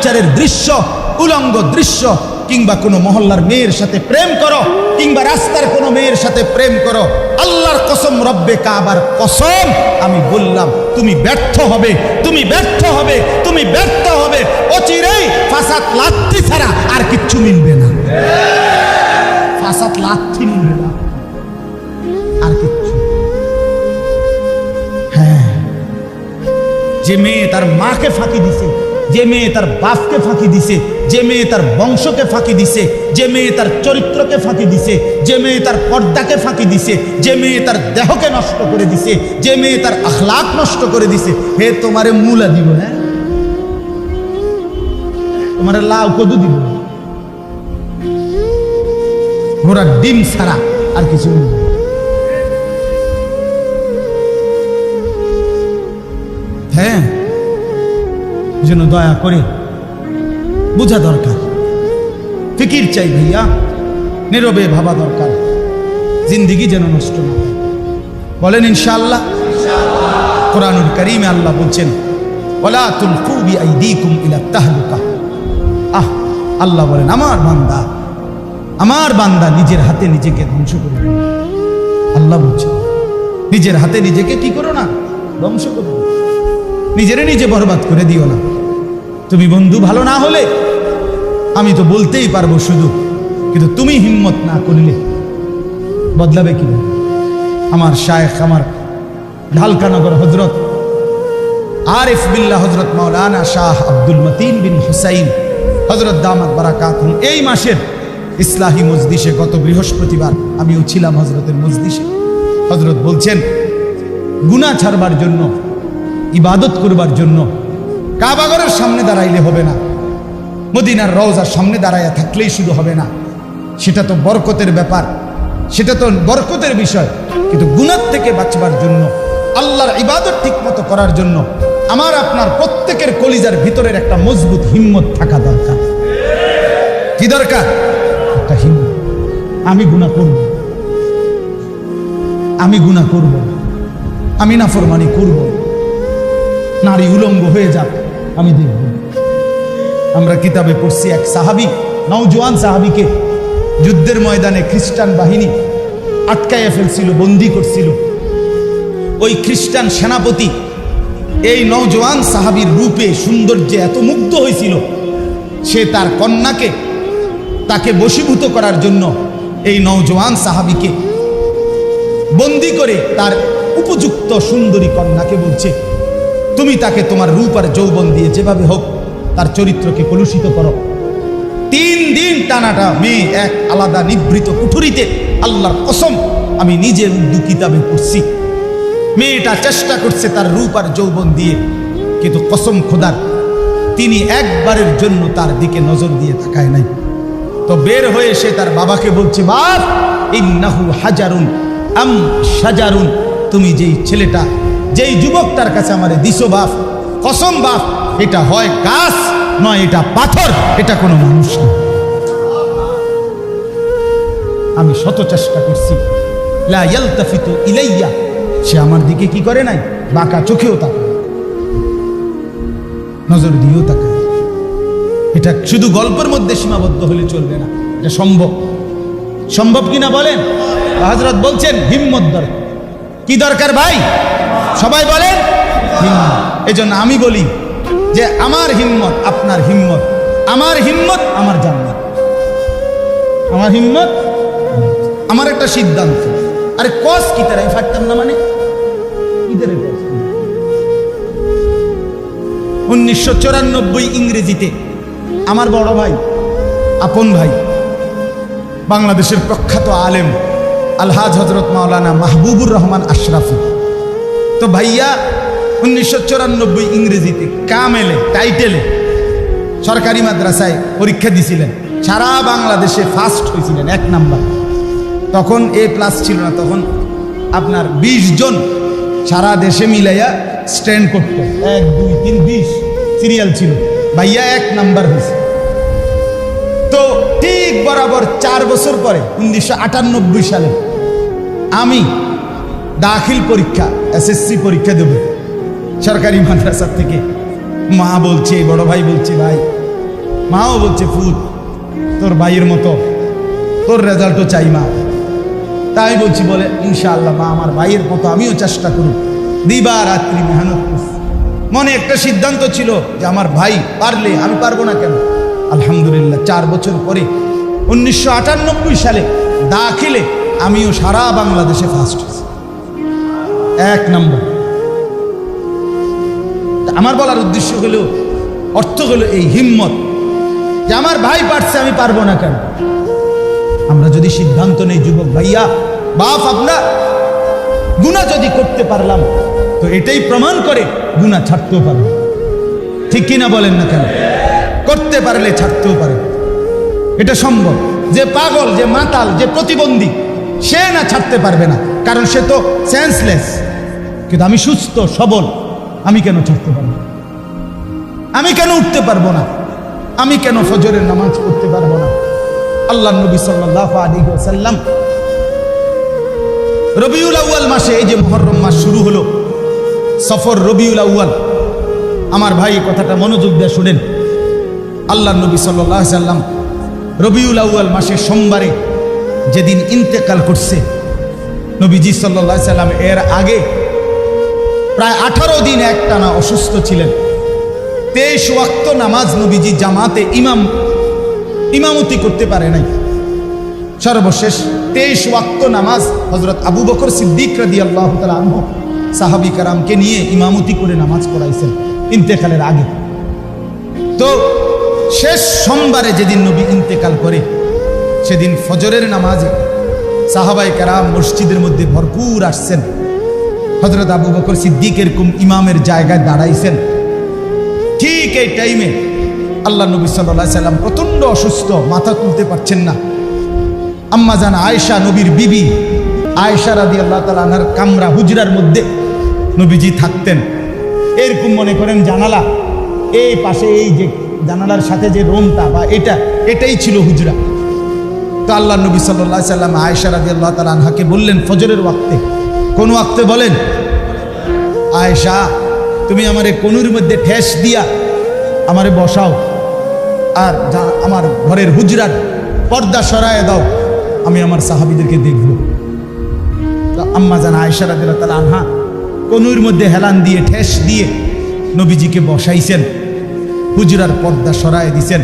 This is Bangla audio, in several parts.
ব্যভিচারের দৃশ্য, উলঙ্গ দৃশ্য, কিংবা কোনো মহল্লার মেয়ের সাথে প্রেম করো, কিংবা রাস্তার কোনো মেয়ের সাথে প্রেম করো, আল্লাহর কসম, রব্বে কাবার কসম, আমি বললাম তুমি ব্যর্থ হবে, তুমি ব্যর্থ হবে, তুমি ব্যর্থ হবে। অচিরেই ফাসাদ লাথি ছাড়া আর কিচ্ছু মিলবে না। ফাসাদ লাথি মিলবে না আর কিচ্ছু। হ্যাঁ, যে মেয়ে তার মাকে ফাঁকি দিছে, যে মেয়ে তার বাপকে ফাঁকি দিছে, যে মেয়ে তার বংশকে ফাঁকি দিছে, যে মেয়ে তার চরিত্রকে ফাঁকি দিছে, যে মেয়ে তার পর্দাকে ফাঁকি দিছে, যে মেয়ে তার দেহকে নষ্ট করে দিছে, যে মেয়ে তার আখলাক নষ্ট করে দিছে, হে তোমারে মূলা দিব, হ্যাঁ তোমারে লাউ কদু দিব, ঘোড়ার ডিম ছাড়া আর কিছু নেই। হ্যাঁ, যেন দয়া করে বোঝা দরকার, ফিকির চাই ভাইয়া, নীরবে ভাবা দরকার, জিন্দিগি যেন নষ্ট না হয়। বলেন ইনশাআল্লাহ। কোরআনুল কারীমে আল্লাহ বলছেন, ওয়ালা তুলকু বিআইদিকুম ইলা তাহলুকা। আল্লাহ বলেন, আমার বান্দা নিজের হাতে নিজেকে ধ্বংস করে না। আল্লাহ বলছেন, নিজের হাতে নিজেকে কি করো না, ধ্বংস করো না, নিজেরে নিজে বরবাদ করে দিও না। তুমি বন্ধু ভালো না হলে আমি তো বলতেই পারবো শুধু, কিন্তু তুমি হিম্মত না করলে বদলাবে কি? আমার শায়েখ, আমার ঢালকানগর হযরত আরিফ বিল্লাহ হযরত মাওলানা শাহ আব্দুল মতিন বিন হুসাইন হযরত দামাত বারাকাতুহু এই মাসের ইসলাহি মজলিসে গত বৃহস্পতিবার আমিও ছিলাম হযরতের মজলিসে। হযরত বলছেন, গুনাহ ছাড়বার জন্য, ইবাদত করবার জন্য কাবাগরের সামনে দাঁড়াইলে হবে না, মদিনার রওজার সামনে দাঁড়াইয়া থাকলেই শুধু হবে না, সেটা তো বরকতের ব্যাপার, সেটা তো বরকতের বিষয়, কিন্তু গুনাহ থেকে বাঁচবার জন্য, আল্লাহর ইবাদত ঠিক মতো করার জন্য আমার আপনার প্রত্যেকের কলিজার ভিতরের একটা মজবুত হিম্মত থাকা দরকার। কি দরকার? একটা হিম্মত। আমি গুনাহ করব, আমি গুনাহ করব, আমি নাফরমানি করব, নারী উলঙ্গ হয়ে যাক আমি দেখব। আমরা কিতাবে পড়ছি এক সাহাবী, নওজোয়ান সাহাবীকে যুদ্ধের ময়দানে খ্রিস্টান বাহিনী আটকাইয়া ফেলছিল, বন্দী করছিল। ওই খ্রিস্টান সেনাপতি এই নওজোয়ান সাহাবীর রূপে সৌন্দর্যে এত মুগ্ধ হয়েছিল, সে তার কন্যাকে, তাকে বশীভূত করার জন্য এই নওজোয়ান সাহাবীকে বন্দী করে তার উপযুক্ত সুন্দরী কন্যাকে বলছে, তুমি তাকে তোমার রূপ আর যৌবন দিয়ে যেভাবে হোক তার চরিত্রকে কলুষিত করো। 3 দিন টানাটা মেয়ে এক আলাদা নিভৃত কুঠুরিতে, আল্লাহর কসম আমি নিজে উর্দু কিতাবে পড়ছি, মেয়েটা চেষ্টা করছে তার রূপ আর যৌবন দিয়ে, কিন্তু কসম খোদার তিনি একবারের জন্য তার দিকে নজর দিয়ে তাকায় নাই। তো বের হয়ে সে তার বাবাকে বলছে, বাপ ইন্নাহু হাজারুন আম শাজারুন, তুমি যেই ছেলেটা, যেই যুবকটার কাছে আমারে দিছো বাপ, কসম বাপ, এটা হয় গাছ নয় এটা পাথর, এটা কোনো মানুষ না। আমি শত চেষ্টা করছি, লা ইয়ালতাফিতু ইলাইয়া, সে আমার দিকে কি করে নাই, বাঁকা চোখেও তাকায়, নজর দিয়েও তাকায়। এটা শুধু গল্পের মধ্যে সীমাবদ্ধ হলে চলবে না, এটা সম্ভব। সম্ভব কিনা বলেন? হযরত বলছেন হিম্মত দরকার। কি দরকার ভাই? সবাই বলেন হিম্মত। এজন্য আমি বলি যে আমার হিম্মত আপনার হিম্মত, আমার হিম্মত আমার জান্নাত, আমার হিম্মত আমার একটা সিদ্ধান্ত। আরে কস কি তারা ফাটতাম না, মানে 1994 ইংরেজিতে আমার বড় ভাই, আপন ভাই, বাংলাদেশের প্রখ্যাত আলেম আলহাজ হযরত মাওলানা মাহবুবুর রহমান আশরাফি, তো ভাইয়া 1994 ইংরেজিতে কামেলে টাইটেলে সরকারি মাদ্রাসায় পরীক্ষা দিছিলেন, সারা বাংলাদেশে ফার্স্ট হয়েছিলেন, 1 নাম্বার। তখন A+ ছিল না, তখন আপনার 20 জন সারা দেশে মিলাইয়া স্ট্যান্ড করত, 1 2 3 20 সিরিয়াল ছিল, ভাইয়া 1 নাম্বার হয়েছে। তো ঠিক বরাবর 4 বছর পরে 1998 সালে আমি দাখিল পরীক্ষা, SSC পরীক্ষা দেব সরকারি মাদ্রাসা থেকে। মা বলছে, বড় ভাই বলছে, ভাই মাও বলছে ফুল তোর ভাইয়ের মতো তোর রেজাল্টও চাই মা। তাই বলছি বলে ইনশাআল্লাহ মা আমার ভাইয়ের মতো আমিও চেষ্টা করব, দিবা রাত্রি মেহনত করছি। মনে একটা সিদ্ধান্ত ছিল যে আমার ভাই পারলে আমি পারবো না কেন। আলহামদুলিল্লাহ 4 বছর পরে 1998 সালে দাখিলে আমিও সারা বাংলাদেশে ফার্স্ট হয়েছি, 1 নম্বর। আমার বলার উদ্দেশ্য হলো, অর্থ হলো এই হিম্মত যে আমার ভাই পারছে আমি পারবো না কেন। আমরা যদি সিদ্ধান্ত নেই যুবক ভাইয়া বাপ আপনার গুনাহ যদি করতে পারলাম তো এটাই প্রমাণ করে গুনাহ ছাড়তেও পারবো, ঠিক কিনা বলেন না কেন? করতে পারলে ছাড়তেও পারে, এটা সম্ভব। যে পাগল, যে মাতাল, যে প্রতিবন্ধী সে না ছাড়তে পারবে না, কারণ সে তো সেন্সলেস। কিন্তু আমি সুস্থ সবল, আমি কেন ছাড়তে পারবো? আমি কেন উঠতে পারবো না? আমি কেন ফজরের নামাজ পড়তে পারবো না? আল্লাহ নবী সাল্লাল্লাহু আলাইহি ওয়াসাল্লাম রবিউল আউয়াল মাসে, এই যে মুহররম মাস শুরু হলো, সফর রবিউল আউয়াল, আমার ভাই কথাটা মনোযোগ দিয়ে শুনেন। আল্লাহ নবী সাল্লাল্লাহু আলাইহি ওয়াসাল্লাম রবিউল আউয়াল মাসে সোমবারে যেদিন ইন্তেকাল করছে, নবীজি সাল্লাল্লাহু আলাইহি ওয়াসাল্লাম এর আগে প্রায় 18 দিন একটানা অসুস্থ ছিলেন। 23 ওয়াক্ত নামাজ নবীজি জামাতে ইমামতি করতে পারে নাই। সর্বশেষ 23 ওয়াক্ত নামাজ হযরত আবু বকর সিদ্দিক রাদিয়াল্লাহু তাআলা আনহু সাহাবী কারামকে নিয়ে ইমামতি করে নামাজ পড়াইছেন ইন্তেকালের আগে। তো শেষ সোমবারে যেদিন নবী ইন্তেকাল করে, সেদিন ফজরের নামাজে সাহাবায়ে কেরাম মসজিদের মধ্যে ভরপুর আসছেন। হযরত আবু বকর সিদ্দিক এরকম ইমামের জায়গায় দাঁড়াইছেন। ঠিক এই টাইমে আল্লাহ নবী সাল্লাল্লাহু আলাইহি সাল্লাম প্রচন্ড অসুস্থ, মাথা তুলতে পারছেন না। আম্মা জান আয়েশা, নবীর বিবি আয়েশা রাদিয়াল্লাহু তাআলা আনহার কামরা হুজরার মধ্যে নবীজি থাকতেন। এরকম মনে করেন জানালা, এই পাশে এই যে জানালার সাথে যে রুমটা বা এটাই ছিল হুজরা। তো আল্লাহ নবী সাল্লাল্লাহু আলাইহি সাল্লাম আয়েশা রাদিয়াল্লাহু তাআলা আনহাকে বললেন ফজরের ওয়াক্তে, কোন ওয়াক্তে বলেন, আয়েশা তুমি আমারে কোনুর মধ্যে ঠেস দিয়া আমারে বসাও, আর আমার ঘরের হুজরার পর্দা সরায় দাও, আমি আমার সাহাবীদেরকে দেখব। তো আম্মা জান আয়েশা রাদিয়াল্লাহু তাআলা আনহা কোনুর মধ্যে হেলান দিয়ে ঠেস দিয়ে নবীজিকে বসাইছেন, হুজরার পর্দা সরায় দিছেন।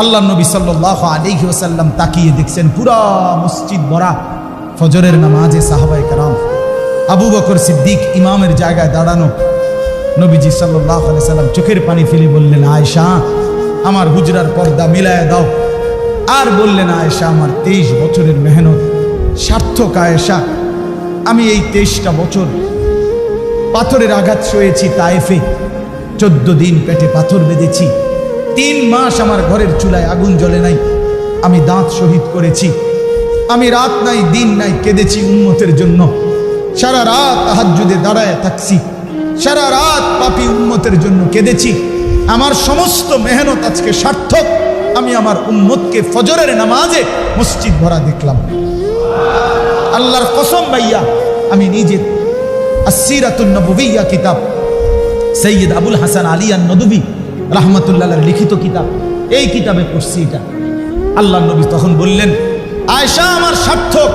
আল্লাহ নবী সাল্লাল্লাহু আলাইহি ওয়াসাল্লাম তাকিয়ে দেখছেন পুরা মসজিদ ভরা ফজরের নামাজে সাহাবায়ে কেরাম, আবু বকর সিদ্দিক ইমামের জায়গায় দাঁড়ানো। নবীজি সাল্লাল্লাহু আলাইহি সাল্লাম চোখের পানি ফেলে বললেন, আয়েশা আমার হুজরার পর্দা মিলায় দাও। আর বললেন, আয়েশা আমার 23 বছরের মেহনত সার্থক। আয়েশা আমি এই 23টা বছর পাথরের আঘাত সয়েছি তায়েফে, 14 দিন পেটে পাথর বেঁধেছি, 3 মাস আমার ঘরের চুলায় আগুন জ্বলে নাই, আমি দাঁত শহীদ করেছি, আমি রাত নাই দিন নাই কেঁদেছি উম্মতের জন্য, সারা রাত তাহাজ্জুদে দাঁড়ায় থাকছি, সারা রাত পাপী উম্মতের জন্য কেঁদেছি। আমার সমস্ত মেহনত আজকে সার্থক, আমি আমার উম্মতকে ফজরের নামাজে মসজিদ ভরা দেখলাম। আল্লাহর কসম ভাইয়া, আমি নিজে আসসিরাতুন নববিয়্যা কিতাব সৈয়দ আবুল হাসান আলী আন-নদভী রাহমাতুল্লাহর লিখিত কিতাব, এই কিতাবে পড়ছি এটা। আল্লাহ নবী তখন বললেন, আয়েশা আমার সার্থক,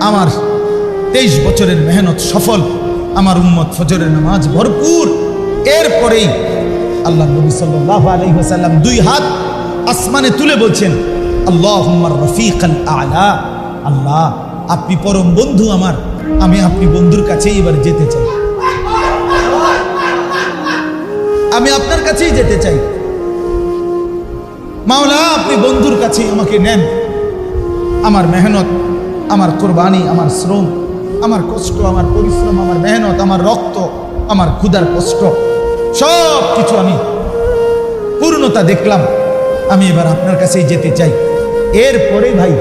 আমার 23 বছরের মেহনত সফল, আমার উম্মত ফজরের নামাজ ভরপুর। এরপরেই আল্লাহ নবী সাল্লাল্লাহু আলাইহি ওয়াসাল্লাম 2 হাত আসমানে তুলে বলছেন, আল্লাহুম্মা রফিকাল আ'লা, আল্লাহ আপনি পরম বন্ধু আমার, আমি আপনি বন্ধুর কাছে এবার যেতে চাই, আমি আপনার কাছেই যেতে চাই। মাওলা আপনি বন্ধুর কাছে আমাকে নেন। আমার মেহনত, আমার কোরবানি, আমার শ্রম, আমার কষ্ট, আমার পরিশ্রম, আমার মেহনত, আমার রক্ত, আমার ক্ষুধার কষ্ট, সব কিছু আমি পূর্ণতা দেখলাম, আমি এবার আপনার কাছেই যেতে চাই। এরপরে ভাই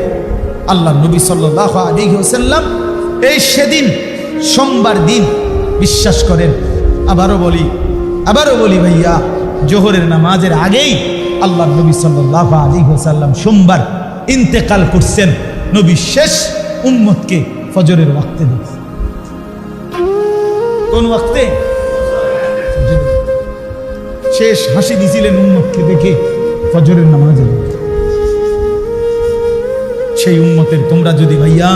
আল্লাহ নবী সাল্লাল্লাহু আলাইহি ওয়াসাল্লাম এই সেদিন সোমবার দিন, বিশ্বাস করেন আবারও বলি ভাইয়া, জোহরের নামাজের আগেই আল্লাহ নবী সাল্লাল্লাহু আলাইহি ওয়াসাল্লাম সোমবার ইন্তেকাল করছেন। নবী শেষ উম্মতকে ফজরের ওয়াক্তে দেখছেন। কোন ওয়াক্তে? শেষ হাসি দিছিলেন উম্মতকে দেখে, ফজরের নামাজে সেই উম্মতের তোমরা যদি ভাইয়া